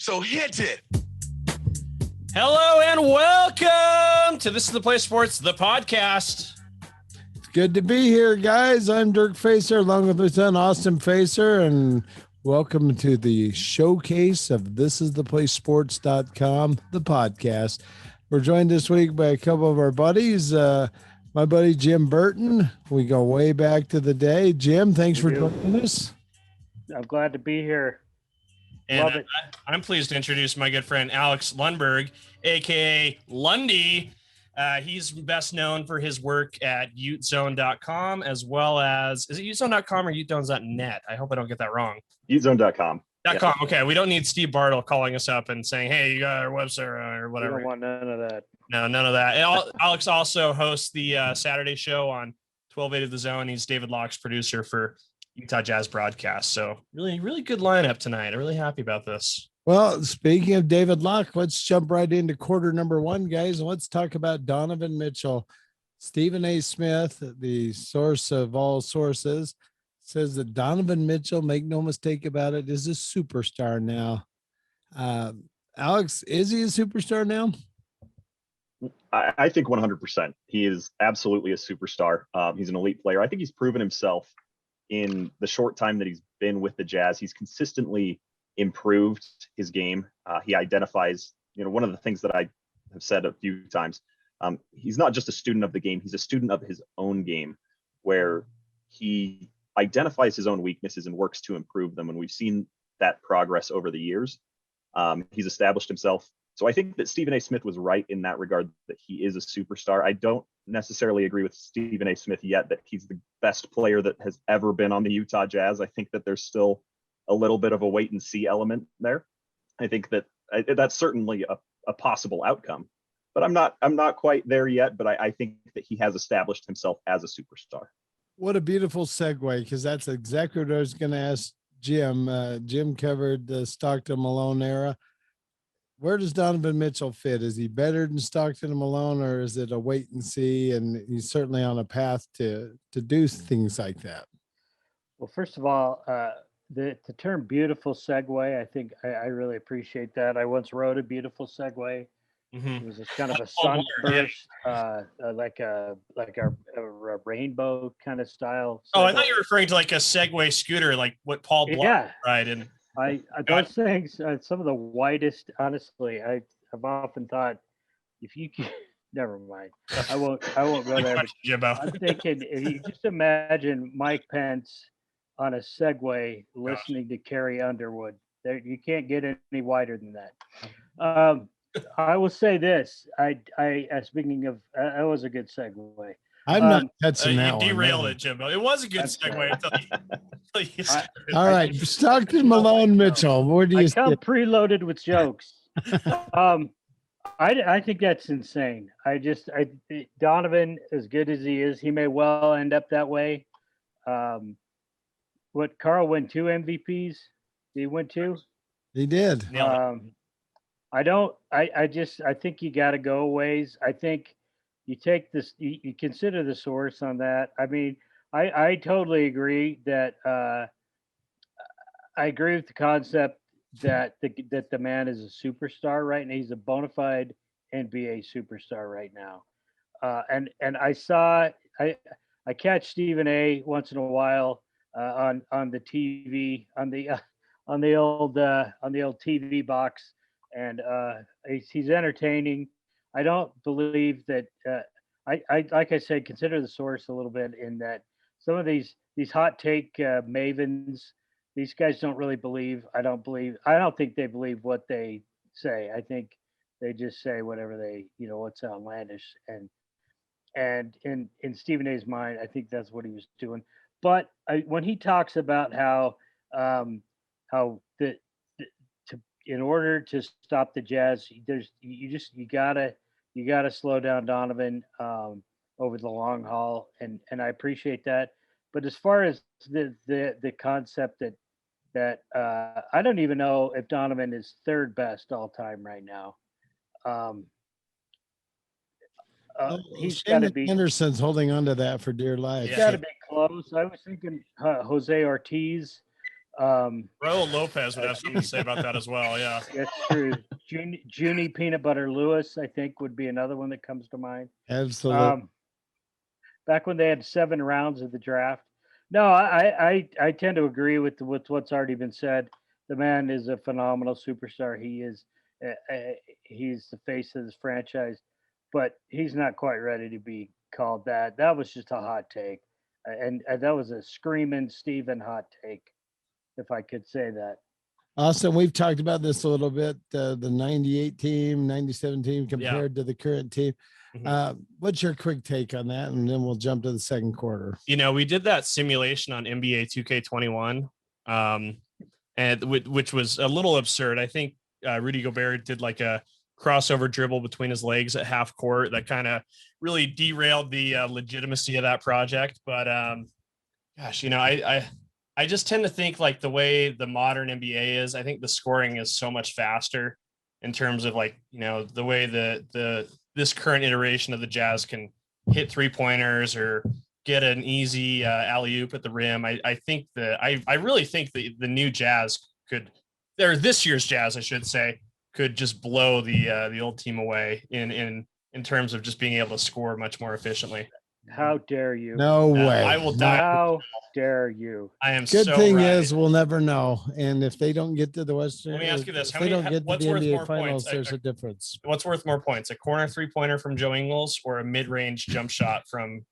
So hit it. Hello and welcome to This is the Play Sports, the podcast. It's good to be here, guys. I'm Dirk Facer, along with my son, Austin Facer, and welcome to the showcase of thisistheplaysports.com, the podcast. We're joined this week by a couple of our buddies. My buddy, Jim Burton. We go way back to the day. Jim, thanks for joining us. I'm glad to be here. And Love it. I'm pleased to introduce my good friend, Alex Lundberg, a.k.a. Lundy. He's best known for his work at utezone.com, as well as, is it utezone.com or utezones.net? I hope I don't get that wrong. Utezone.com. .com. Okay, we don't need Steve Bartle calling us up and saying, hey, you got our website or whatever. We don't want none of that. No, none of that. And Alex also hosts the Saturday show on 12-8 of the Zone. He's David Locke's producer for Utah Jazz broadcast. So really good lineup tonight. I'm really happy about this. Well, speaking of David Locke, let's jump right into quarter number one, guys. And let's talk about Donovan Mitchell. Stephen A. Smith, the source of all sources, says that Donovan Mitchell, make no mistake about it, is a superstar now. Alex, is he a superstar now? I think 100%. He is absolutely a superstar. He's an elite player. I think he's proven himself in the short time that he's been with the Jazz. He's consistently improved his game. He identifies, one of the things that I have said a few times, he's not just a student of the game, he's a student of his own game, where he identifies his own weaknesses and works to improve them. And we've seen that progress over the years. He's established himself. So I think that Stephen A. Smith was right in that regard, that he is a superstar. I don't necessarily agree with Stephen A. Smith yet that he's the best player that has ever been on the Utah Jazz. I think that there's still a little bit of a wait and see element there. I think that that's certainly a possible outcome, but I'm not quite there yet. But I think that he has established himself as a superstar. What a beautiful segue, because that's exactly what I was going to ask Jim. Jim covered the Stockton Malone era. Where does Donovan Mitchell fit? Is he better than Stockton and Malone, or is it a wait and see? And he's certainly on a path to do things like that. Well, first of all, the term beautiful segue, I think I really appreciate that. I once wrote a beautiful segue. Mm-hmm. It was just kind of a sunburst, like a rainbow kind of style. Oh, I thought you were referring to like a Segway scooter, like what Paul Blart ride in. Those things, some of the whitest, honestly, I've often thought, if you can, never mind. I won't go there. I'm thinking, if you just imagine Mike Pence on a Segway listening to Carrie Underwood. You can't get any wider than that. I will say this. Speaking of, that was a good segue. I'm not touching that one. You derailed it, Jimbo. It was a good segue. All right, Stockton, Malone, Mitchell. Where do you? I come preloaded with jokes. I think that's insane. Donovan, as good as he is, he may well end up that way. What, Carl win 2 MVPs? Did he win 2? He did. I think you got to go a ways. I think you take this, you consider the source on that. I mean, I totally agree that I agree with the concept that the man is a superstar right now. He's a bona fide NBA superstar right now. And I catch Stephen A. once in a while on the TV, on the old TV box, and he's entertaining. I don't believe that. I like I said, consider the source a little bit in that some of these hot take mavens, these guys don't really believe. I don't think they believe what they say. I think they just say whatever they, what's outlandish. And in Stephen A's mind, I think that's what he was doing. But when he talks about how in order to stop the Jazz, you gotta slow down Donovan over the long haul, and I appreciate that. But as far as the concept that I don't even know if Donovan is third best all time right now. He's got to be. Anderson's holding on to that for dear life. He's got to be close. I was thinking Jose Ortiz Raul Lopez would have something to say about that as well. Yeah. That's true. Junie Peanut Butter Lewis, I think, would be another one that comes to mind. Absolutely. Back when they had 7 rounds of the draft. No, I tend to agree with what's already been said. The man is a phenomenal superstar. He is. He's the face of this franchise, but he's not quite ready to be called that. That was just a hot take, and that was a screaming Steven hot take, if I could say that. Austin, we've talked about this a little bit. The 98 team, 97 team compared to the current team. What's your quick take on that? And then we'll jump to the second quarter. You know, we did that simulation on NBA 2K21, and which was a little absurd. I think Rudy Gobert did like a crossover dribble between his legs at half court that kind of really derailed the legitimacy of that project. But gosh, you know, I just tend to think like the way the modern NBA is, I think the scoring is so much faster in terms of like, you know, the way this current iteration of the Jazz can hit 3-pointers or get an easy alley-oop at the rim. I think I really think the new Jazz this year's Jazz, I should say, could just blow the old team away in terms of just being able to score much more efficiently. How dare you? No way. I will die. How dare you? I am Good so thing right. is we'll never know. And if they don't get to the Western, Let me ask you this. if they don't get to the NBA finals, there's a difference. What's worth more points? A corner 3-pointer from Joe Ingles or a mid-range jump shot from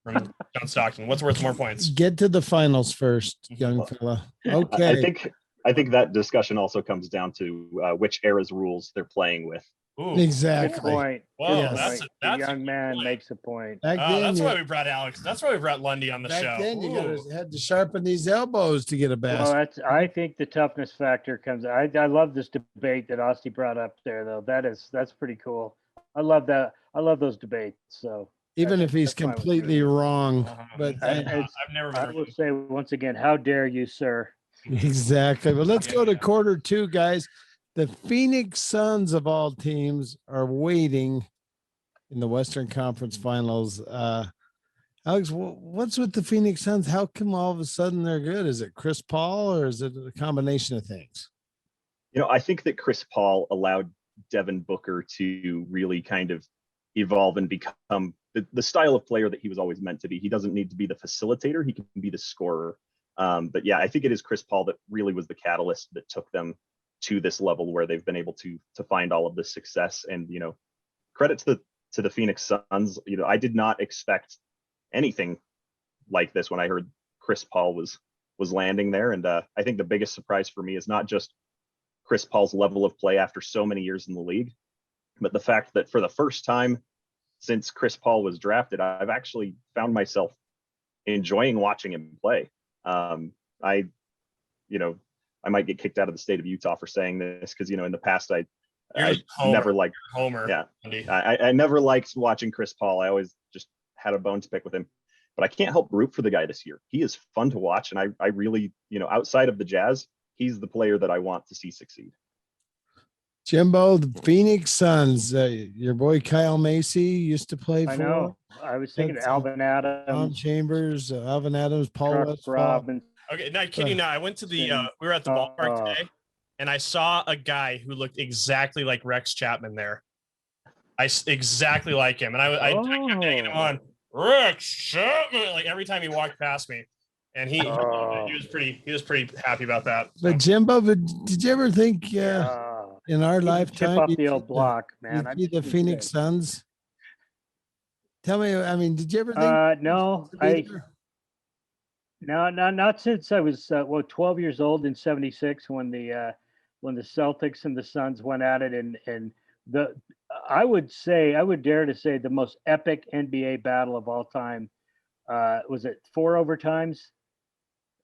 John Stockton? What's worth more points? Get to the finals first, young fella. Okay. I think that discussion also comes down to which era's rules they're playing with. Ooh. Exactly. Good point. Whoa, Yes. that's the young man point. makes a point. Back then, That's you, why we brought Alex. That's why we brought Lundy on the back show. then you Ooh. had to sharpen these elbows to get a basket. Well, I think the toughness factor comes. I love this debate that Austin brought up there, though. That's pretty cool. I love that. I love those debates. So Even if he's that's fine with completely me. wrong. But I've never I been. will say once again, how dare you, sir? exactly. But let's go to quarter 2, guys. The Phoenix Suns of all teams are waiting in the Western Conference Finals. Alex, what's with the Phoenix Suns? How come all of a sudden they're good? Is it Chris Paul or is it a combination of things? You know, I think that Chris Paul allowed Devin Booker to really kind of evolve and become the style of player that he was always meant to be. He doesn't need to be the facilitator. He can be the scorer. But yeah, I think it is Chris Paul that really was the catalyst that took them to this level where they've been able to find all of this success. And, you know, credit to the Phoenix Suns. You know, I did not expect anything like this when I heard Chris Paul was landing there. And I think the biggest surprise for me is not just Chris Paul's level of play after so many years in the league, but the fact that for the first time since Chris Paul was drafted, I've actually found myself enjoying watching him play. I might get kicked out of the state of Utah for saying this because, you know, in the past I never liked Homer. Yeah, Lundy. I never liked watching Chris Paul. I always just had a bone to pick with him, but I can't help root for the guy this year. He is fun to watch, and I really, you know, outside of the Jazz, he's the player that I want to see succeed. Jimbo, the Phoenix Suns, your boy Kyle Macy used to play for. I know. I was thinking That's, Alvin Tom Adams, Chambers, Alvin Adams, Paul Chuck Westphal. Robinson. Okay, not kidding. Now I went to we were at the ballpark today, and I saw a guy who looked exactly like Rex Chapman there. Exactly like him, and I kept egging him on. Rex Chapman, like every time he walked past me, and he was pretty happy about that. So. But Jimbo, did you ever think in our lifetime Chip off the old block, man. you'd be the Phoenix Suns? Tell me, I mean, did you ever think? No, not since I was 12 years old in '76 when the Celtics and the Suns went at it, and I would dare to say the most epic NBA battle of all time. Was it 4 overtimes?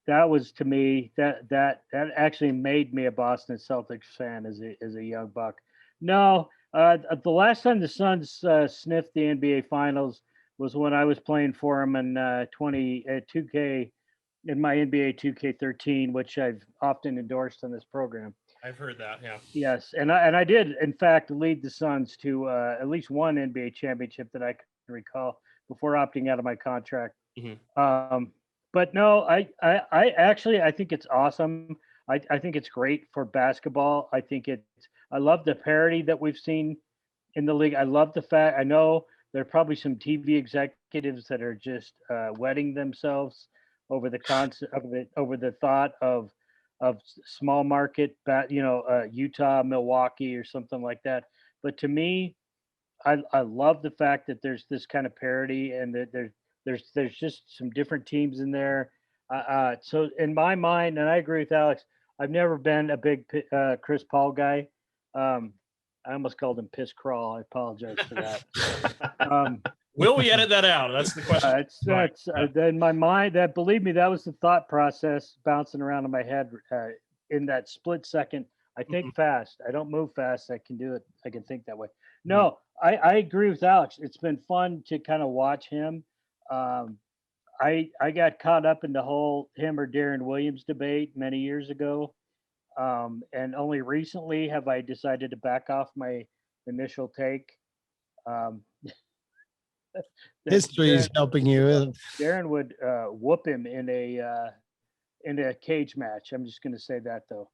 That was, to me, that actually made me a Boston Celtics fan as a young buck. No, the last time the Suns sniffed the NBA Finals was when I was playing for them in 2K in my NBA 2K13, which I've often endorsed on this program. I've heard that, yeah. Yes, and I did in fact lead the Suns to at least one NBA championship that I can recall before opting out of my contract. Mm-hmm. But no, I actually I think it's awesome. I think it's great for basketball. I love the parity that we've seen in the league. I love the fact I know there are probably some TV executives that are just wetting themselves over the concept over the thought of small market, Utah, Milwaukee, or something like that. But to me, I love the fact that there's this kind of parity and that there's just some different teams in there. So in my mind, and I agree with Alex, I've never been a big Chris Paul guy. Um, I almost called him piss crawl. I apologize for that. Will we edit that out? That's the question. That's in my mind. That believe me, that was the thought process bouncing around in my head in that split second. I think fast. I don't move fast. I can do it. I can think that way. No, I agree with Alex. It's been fun to kind of watch him. I got caught up in the whole him or Darren Williams debate many years ago, and only recently have I decided to back off my initial take. History is helping you. Darren would whoop him in a cage match. I'm just going to say that though.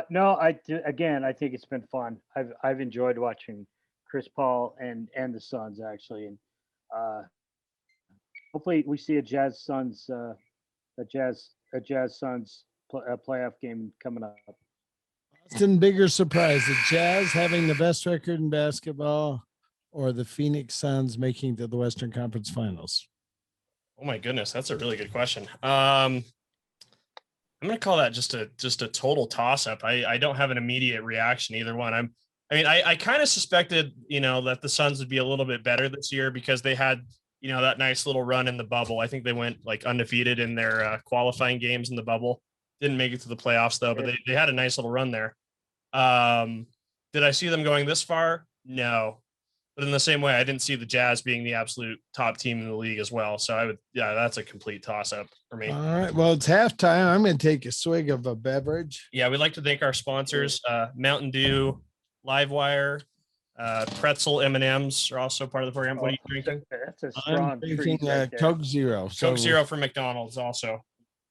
No, again, I think it's been fun. I've enjoyed watching Chris Paul and the Suns actually, and hopefully we see a Jazz Suns playoff game coming up. Austin, bigger surprise: the Jazz having the best record in basketball, or the Phoenix Suns making to the Western Conference Finals? Oh my goodness, that's a really good question. I'm going to call that just a total toss up. I don't have an immediate reaction either one. I kind of suspected, that the Suns would be a little bit better this year because they had, that nice little run in the bubble. I think they went like undefeated in their qualifying games in the bubble. Didn't make it to the playoffs though, but they had a nice little run there. Did I see them going this far? No. But in the same way, I didn't see the Jazz being the absolute top team in the league as well. So that's a complete toss up for me. All right. Well, it's halftime. I'm going to take a swig of a beverage. Yeah, we'd like to thank our sponsors, Mountain Dew, Livewire, Pretzel M&Ms are also part of the program. What are you drinking? That's a strong I'm drinking right Coke Zero. Coke Zero from McDonald's also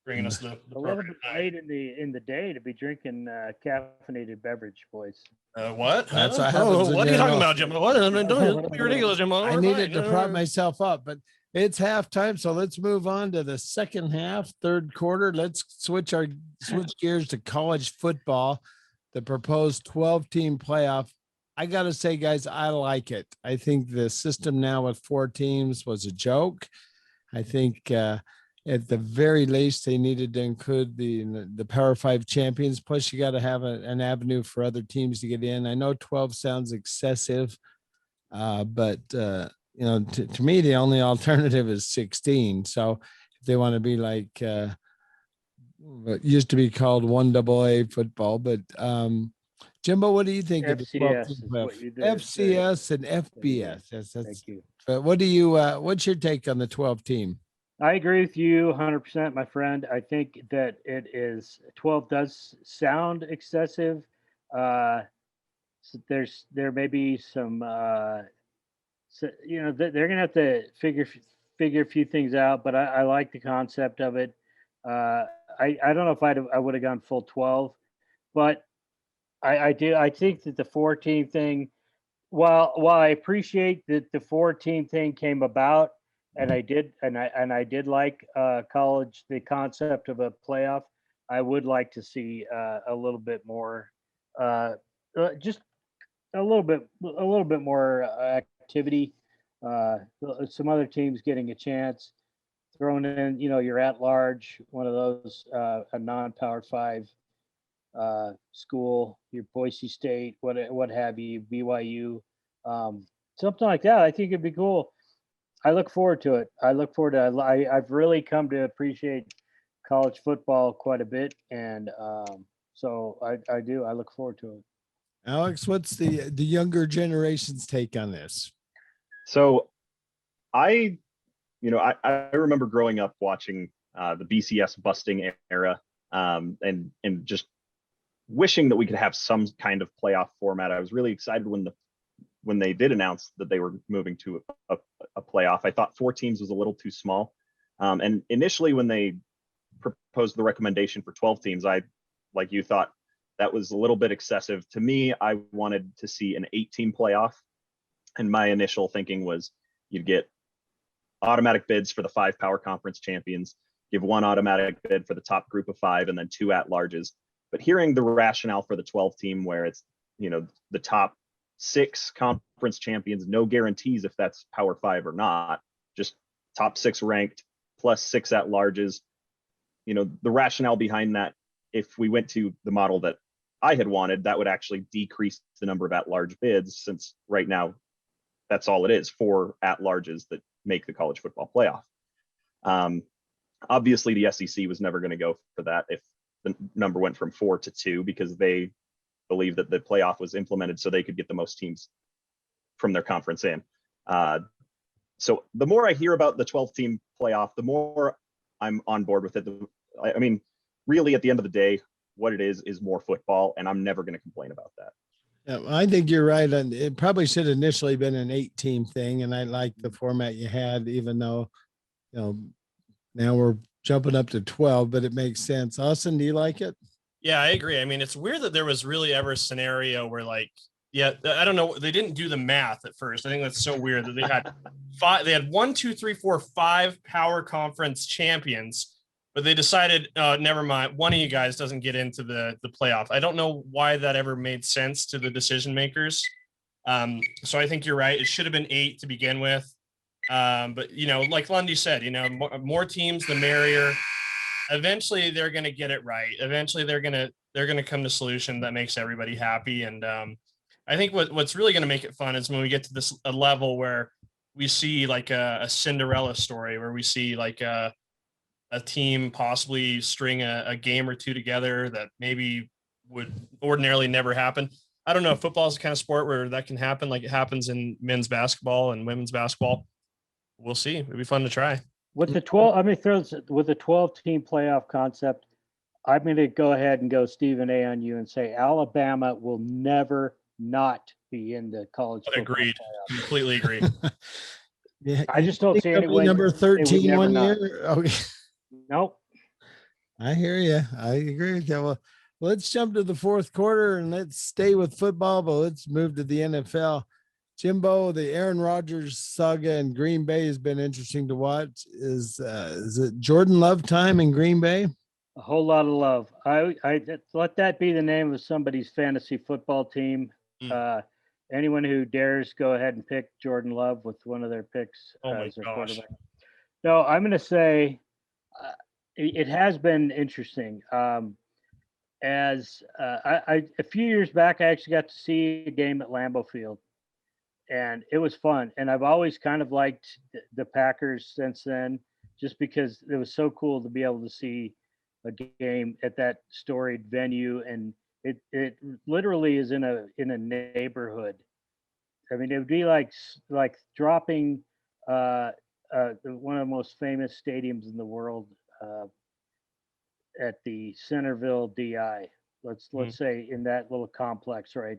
bringing us the a little bit late in the day to be drinking caffeinated beverage, boys. What? That's what what are you talking about, Jim? What? Don't be ridiculous, Jim. I needed to prop myself up, but it's halftime, so let's move on to the second half, third quarter. Let's switch gears to college football. The proposed 12-team playoff. I got to say, guys, I like it. I think the system now with 4 teams was a joke. I think at the very least, they needed to include the Power 5 champions. Plus, you got to have an avenue for other teams to get in. I know 12 sounds excessive, but to me, the only alternative is 16. So if they want to be like what used to be called 1AA football, but Jimbo, what do you think of the 12 FCS and FBS? Thank you. But what do you? What's your take on the 12 team? I agree with you 100%, my friend. I think that 12 does sound excessive. So there may be some, they're going to have to figure a few things out, but I like the concept of it. I don't know if I would have gone full 12, but I do. I think that the 4-team thing, while I appreciate that the 4-team thing came about, and I did like college, the concept of a playoff. I would like to see a little bit more, just a little bit more activity. Some other teams getting a chance, throwing in, you're at large, one of those, a non-Power 5 school, your Boise State, what have you, BYU, something like that. I think it'd be cool. I look forward to it. I've really come to appreciate college football quite a bit, and so I do. I look forward to it. Alex, what's the younger generation's take on this? So, I remember growing up watching the BCS busting era, and just wishing that we could have some kind of playoff format. I was really excited when they did announce that they were moving to a playoff. I thought 4 teams was a little too small. And initially, when they proposed the recommendation for 12 teams, I, like you, thought that was a little bit excessive. To me, I wanted to see an 8-team playoff. And my initial thinking was you'd get automatic bids for the 5 power conference champions, give 1 automatic bid for the top group of 5, and then 2 at-larges. But hearing the rationale for the 12 team, where it's, the top 6 conference champions, no guarantees if that's power 5 or not, just top 6 ranked plus 6 at-larges. The rationale behind that, if we went to the model that I had wanted, that would actually decrease the number of at-large bids, since right now that's all it is, 4 at-larges that make the college football playoff. Obviously, the SEC was never going to go for that if the number went from 4 to 2, because they believe that the playoff was implemented so they could get the most teams from their conference in. So the more I hear about the 12-team playoff, the more I'm on board with it. I mean, really, at the end of the day, what it is more football, and I'm never going to complain about that. Yeah, I think you're right. And it probably should have initially been an 8-team thing. And I like the format you had, even though, now we're jumping up to 12, but it makes sense. Austin, do you like it? Yeah, I agree. I mean, it's weird that there was really ever a scenario where, like, I don't know. They didn't do the math at first. I think that's so weird that they had 5. They had 1, 2, 3, 4, 5 power conference champions, but they decided, never mind, one of you guys doesn't get into the playoff. I don't know why that ever made sense to the decision makers. So I think you're right. It should have been 8 to begin with. But like Lundy said, more teams, the merrier. Eventually they're going to get it right. Eventually they're going to come to a solution that makes everybody happy. And I think what's really going to make it fun is when we get to a level where we see like a Cinderella story, where we see like a team possibly string a game or 2 together that maybe would ordinarily never happen. I don't know if football is the kind of sport where that can happen, like it happens in men's basketball and women's basketball. We'll see. It'd be fun to try. With the 12-team playoff concept, I'm going to go ahead and go Stephen A on you and say Alabama will never not be in the college football Agreed. playoff. Completely agree. Yeah, I just don't see any way. Number 13 one not. year. Okay. Nope. I hear you. I agree with you. Well, let's jump to the 4th quarter and let's stay with football, but let's move to the NFL. Jimbo, the Aaron Rodgers saga in Green Bay has been interesting to watch. Is it Jordan Love time in Green Bay? A whole lot of love. I let that be the name of somebody's fantasy football team. Anyone who dares go ahead and pick Jordan Love with one of their picks as their quarterback. No, I'm going to say it has been interesting. A few years back, I actually got to see a game at Lambeau Field, and it was fun. And I've always kind of liked the Packers since then, just because it was so cool to be able to see a game at that storied venue. And it literally is in a neighborhood. I mean, it would be like dropping one of the most famous stadiums in the world at the Centerville DI. Let's say in that little complex right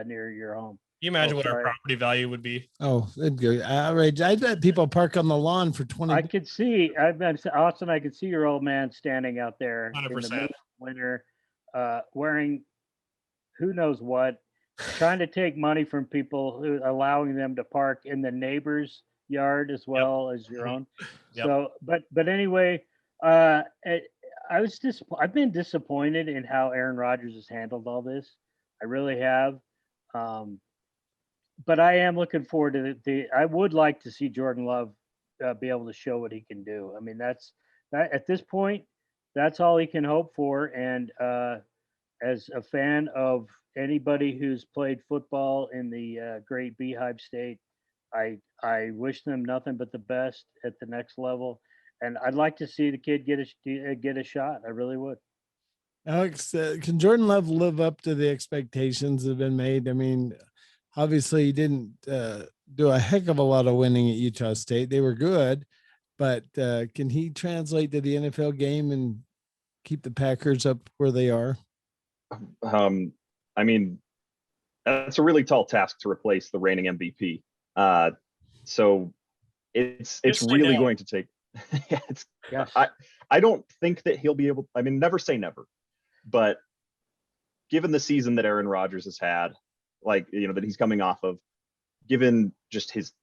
near your home. Can you imagine what our property value would be? Oh, it'd go outrage. I bet people park on the lawn for 20. I could see, Austin, I could see your old man standing out there 100%. in the middle of winter, wearing who knows what, trying to take money from people, allowing them to park in the neighbor's yard as well as your own. Yep. So, but anyway, I've been disappointed in how Aaron Rodgers has handled all this. I really have. But I am looking forward to I would like to see Jordan Love be able to show what he can do. I mean, that at this point, that's all he can hope for. And as a fan of anybody who's played football in the great Beehive State, I wish them nothing but the best at the next level. And I'd like to see the kid get a shot. I really would. Alex, can Jordan Love live up to the expectations that have been made? I mean, obviously he didn't do a heck of a lot of winning at Utah State. They were good, but can he translate to the NFL game and keep the Packers up where they are? I mean, that's a really tall task to replace the reigning MVP. So it's really going to take. Yeah, it's, Yes. I don't think that he'll be able. I mean, never say never, but given the season that Aaron Rodgers has had, like, that he's coming off of, given just his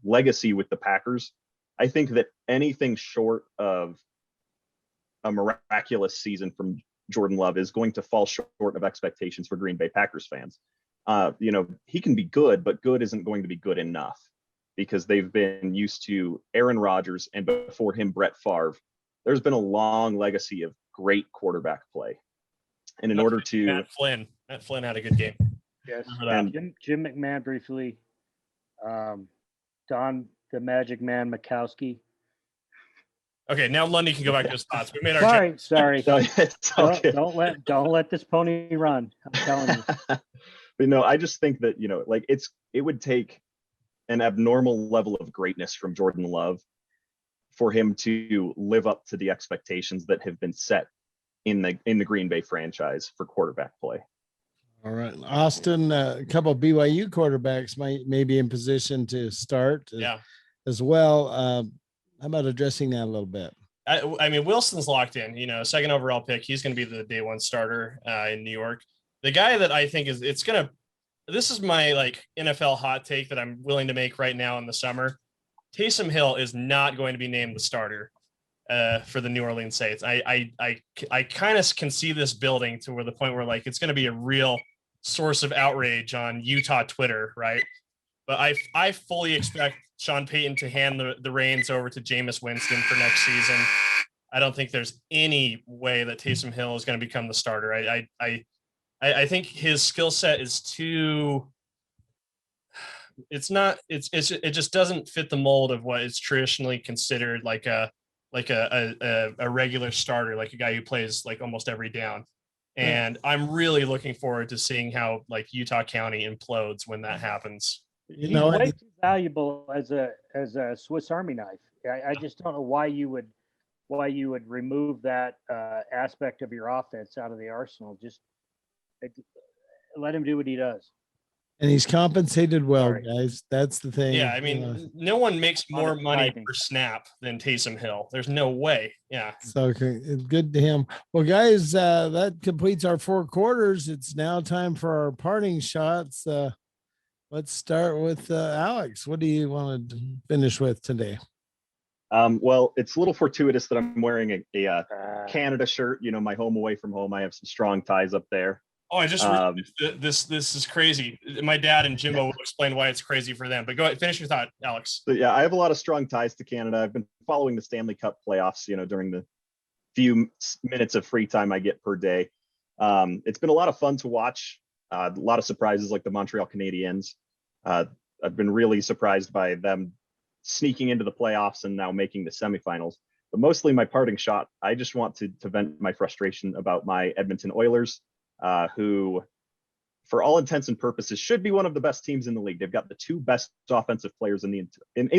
legacy with the Packers, I think that anything short of a miraculous season from Jordan Love is going to fall short of expectations for Green Bay Packers fans. He can be good, but good isn't going to be good enough, because they've been used to Aaron Rodgers, and before him, Brett Favre. There's been a long legacy of great quarterback play. And in order to Matt Flynn had a good game. Yes. And Jim McMahon briefly. Don the Magic Man Mikowski. Okay, now Lundy can go back to his thoughts. We made our Sorry. no, it's okay. Don't let this pony run. I'm telling you. But no, I just think that, it would take an abnormal level of greatness from Jordan Love for him to live up to the expectations that have been set in the Green Bay franchise for quarterback play. All right, Austin, a couple of BYU quarterbacks may be in position to start as well. How about addressing that a little bit? I mean, Wilson's locked in, second overall pick. He's going to be the day one starter in New York. The guy that I think this is my NFL hot take that I'm willing to make right now in the summer. Taysom Hill is not going to be named the starter for the New Orleans Saints. I kind of can see this building to where the point where it's going to be a real source of outrage on Utah Twitter, right? But I fully expect Sean Payton to hand the reins over to Jameis Winston for next season. I don't think there's any way that Taysom Hill is going to become the starter. I think his skill set is too. It just doesn't fit the mold of what is traditionally considered a regular starter, like a guy who plays almost every down. And I'm really looking forward to seeing how Utah County implodes when that happens. He's way too valuable as a Swiss Army knife. I just don't know why you would remove that aspect of your offense out of the arsenal. Just let him do what he does. And he's compensated well, guys. That's the thing. Yeah, I mean, no one makes more money per snap than Taysom Hill. There's no way. Yeah. So good to him. Well, guys, that completes our 4 quarters. It's now time for our parting shots. Let's start with Alex. What do you want to finish with today? Well, it's a little fortuitous that I'm wearing a Canada shirt. My home away from home. I have some strong ties up there. Oh, I just this is crazy. My dad and Jimbo will explain why it's crazy for them. But go ahead, finish your thought, Alex. So, I have a lot of strong ties to Canada. I've been following the Stanley Cup playoffs, during the few minutes of free time I get per day. It's been a lot of fun to watch. A lot of surprises like the Montreal Canadiens. I've been really surprised by them sneaking into the playoffs and now making the semifinals. But mostly my parting shot, I just want to vent my frustration about my Edmonton Oilers. Who, for all intents and purposes, should be one of the best teams in the league. They've got the 2 best offensive players in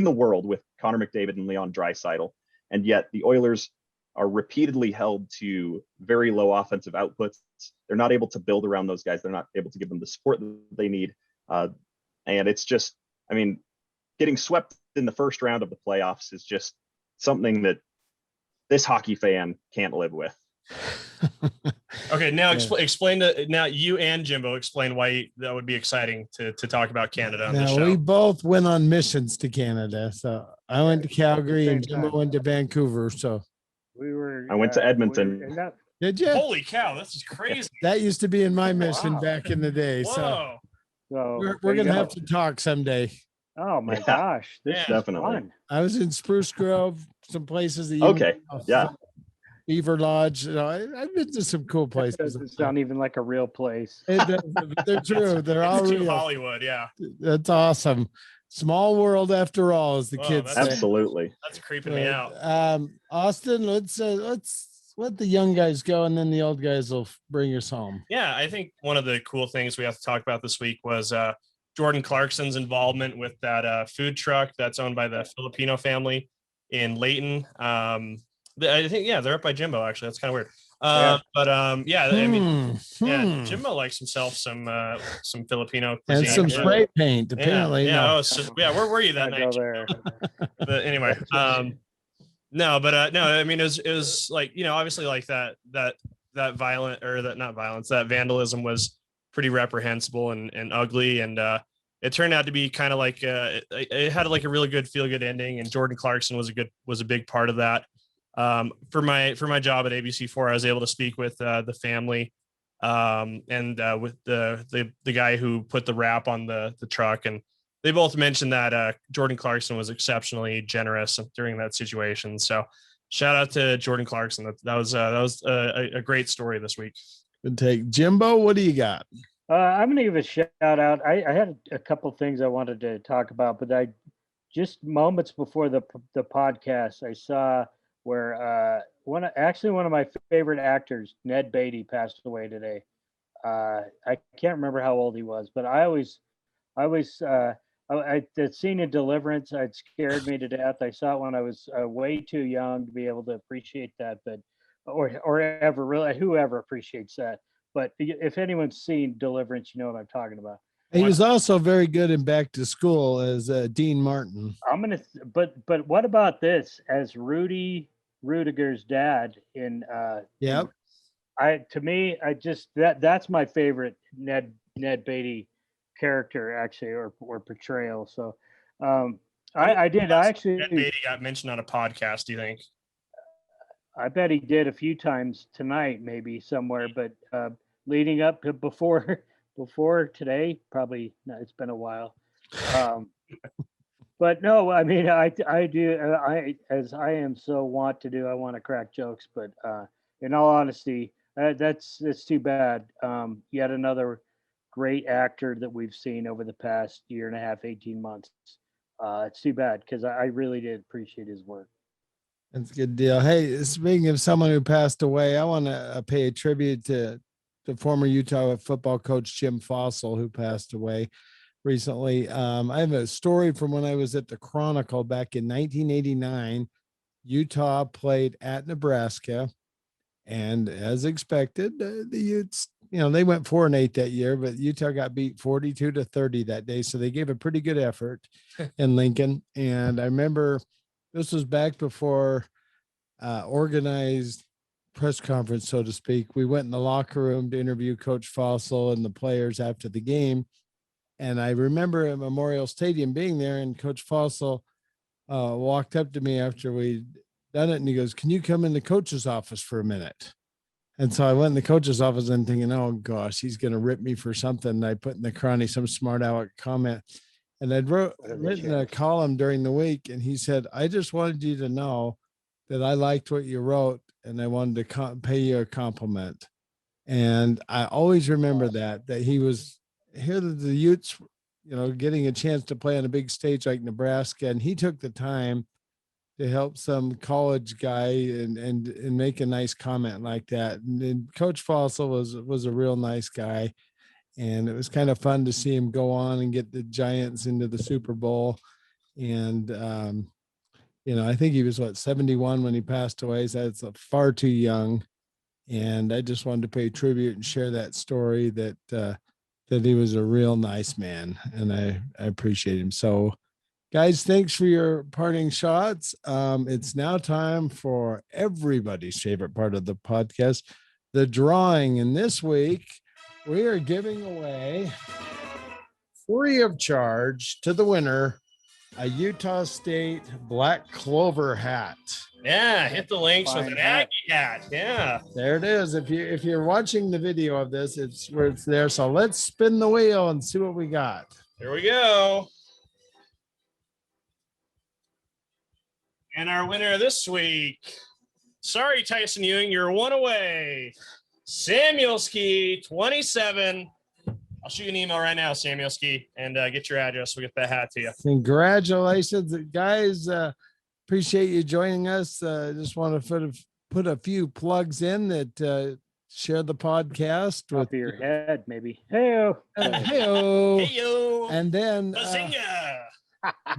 the world with Connor McDavid and Leon Draisaitl, and yet the Oilers are repeatedly held to very low offensive outputs. They're not able to build around those guys. They're not able to give them the support that they need, and it's just, getting swept in the first round of the playoffs is just something that this hockey fan can't live with. Okay, now explain now you and Jimbo explain why that would be exciting to talk about Canada on the show. We both went on missions to Canada. So I went to Calgary and Jimbo went to Vancouver. So I went to Edmonton. Did you? Holy cow, this is crazy. That used to be in my mission back in the day. Whoa. So we're gonna have to talk someday. Oh my gosh, this is definitely fun. I was in Spruce Grove, some places that Beaver Lodge. I've been to some cool places. It doesn't sound even like a real place. They're true. They're all real. Hollywood, yeah. That's awesome. Small world after all, as the kids say. Absolutely. That's creeping me out. Austin, let's let the young guys go, and then the old guys will bring us home. Yeah, I think one of the cool things we have to talk about this week was Jordan Clarkson's involvement with that food truck that's owned by the Filipino family in Layton. I think, they're up by Jimbo, actually. That's kind of weird. Jimbo likes himself some Filipino cuisine. And some spray paint, apparently. Where were you that night? There. But anyway, No, but no, I mean, it was like, obviously like that violent, or that, not violence, that vandalism was pretty reprehensible and ugly. And it turned out to be kind of like, it had like a really good feel good ending. And Jordan Clarkson was a big part of that. For my job at ABC4, I was able to speak with the family, and with the guy who put the wrap on the truck. And they both mentioned that Jordan Clarkson was exceptionally generous during that situation. So shout out to Jordan Clarkson. That was a great story this week. Good take. Jimbo, what do you got? I'm going to give a shout out. I had a couple things I wanted to talk about, but I just moments before the podcast, I saw where one of my favorite actors, Ned Beatty, passed away today. I can't remember how old he was, but the scene in Deliverance, it scared me to death. I saw it when I was way too young to be able to appreciate that, but or ever really, whoever appreciates that. But if anyone's seen Deliverance, you know what I'm talking about. He was also very good in Back to School as Dean Martin. But what about this as Rudy Rudiger's dad in? Yep. That's my favorite Ned Beatty character, actually, or portrayal. So I actually Ned Beatty got mentioned on a podcast, do you think? I bet he did a few times tonight, maybe somewhere, but leading up to before today, probably not. It's been a while. But no, I mean, I as I am so want to do, I want to crack jokes, but in all honesty, that's too bad. Yet another great actor that we've seen over the past year and a half, 18 months. It's too bad because I really did appreciate his work. That's a good deal. Hey, speaking of someone who passed away, I want to pay a tribute to the former Utah football coach, Jim Fossil, who passed away recently. I have a story from when I was at the Chronicle back in 1989. Utah played at Nebraska, and as expected, the Utes, they went 4-8 that year, but Utah got beat 42-30 that day. So they gave a pretty good effort in Lincoln. And I remember this was back before organized press conference, so to speak. We went in the locker room to interview Coach Fossil and the players after the game. And I remember at Memorial Stadium being there, and Coach Fossil walked up to me after we'd done it, and he goes, "Can you come in the coach's office for a minute?" And so I went in the coach's office and thinking, oh gosh, he's going to rip me for something. I put in the chrony some smart aleck comment, and I'd written a column during the week, and he said, "I just wanted you to know that I liked what you wrote, and I wanted to pay you a compliment." And I always remember that he was here, the Utes, getting a chance to play on a big stage like Nebraska, and he took the time to help some college guy and make a nice comment like that. And Coach Fossil was a real nice guy. And it was kind of fun to see him go on and get the Giants into the Super Bowl. And, I think he was 71 when he passed away. So it's far too young. And I just wanted to pay tribute and share that story that he was a real nice man. And I appreciate him. So, guys, thanks for your parting shots. It's now time for everybody's favorite part of the podcast, the drawing. And this week, we are giving away, free of charge to the winner, a Utah State Black Clover hat. Yeah, hit the links with an Aggie hat. Yeah, there it is. If you're watching the video of this, it's where it's there. So let's spin the wheel and see what we got. Here we go. And our winner this week, sorry, Tyson Ewing, you're one away. Samuel Ski, 27. I'll shoot you an email right now, Samuel Ski, and get your address. We'll get that hat to you. Congratulations, guys. Appreciate you joining us. Just want to put a few plugs in that share the podcast. Top of your head, maybe. Hey-o. Hey-o. Hey-o. And then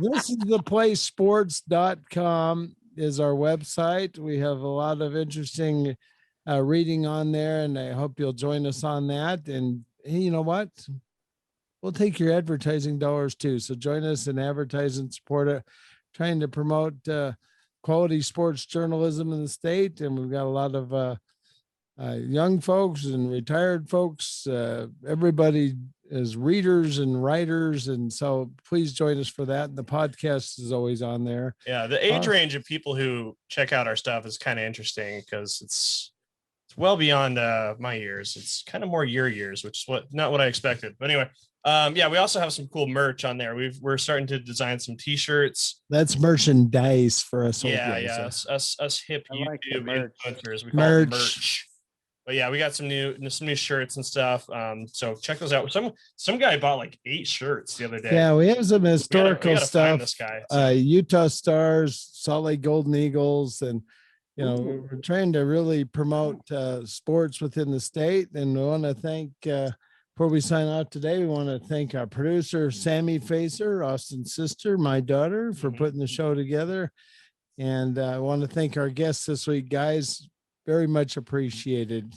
this is theplaysports.com is our website. We have a lot of interesting reading on there, and I hope you'll join us on that. And hey, you know what? We'll take your advertising dollars too. So join us in advertising, support it, trying to promote quality sports journalism in the state, and we've got a lot of young folks and retired folks. Everybody is readers and writers, and so please join us for that. And the podcast is always on there. Yeah, the age range of people who check out our stuff is kind of interesting because it's well beyond my years. It's kind of more your years, which is not what I expected. But anyway, yeah, we also have some cool merch on there. We're starting to design some T-shirts. That's merchandise for us. Yeah, yeah, us hip I YouTube like influencers. We call it merch. But yeah, we got some new shirts and stuff. So check those out. Some guy bought like 8 shirts the other day. Yeah, we have some historical we gotta stuff. find this guy. Utah Stars, Salt Lake Golden Eagles, and we're trying to really promote sports within the state. And we want to thank before we sign out today, we want to thank our producer Sammy Facer, Austin's sister, my daughter, for putting the show together. And I want to thank our guests this week, guys. Very much appreciated.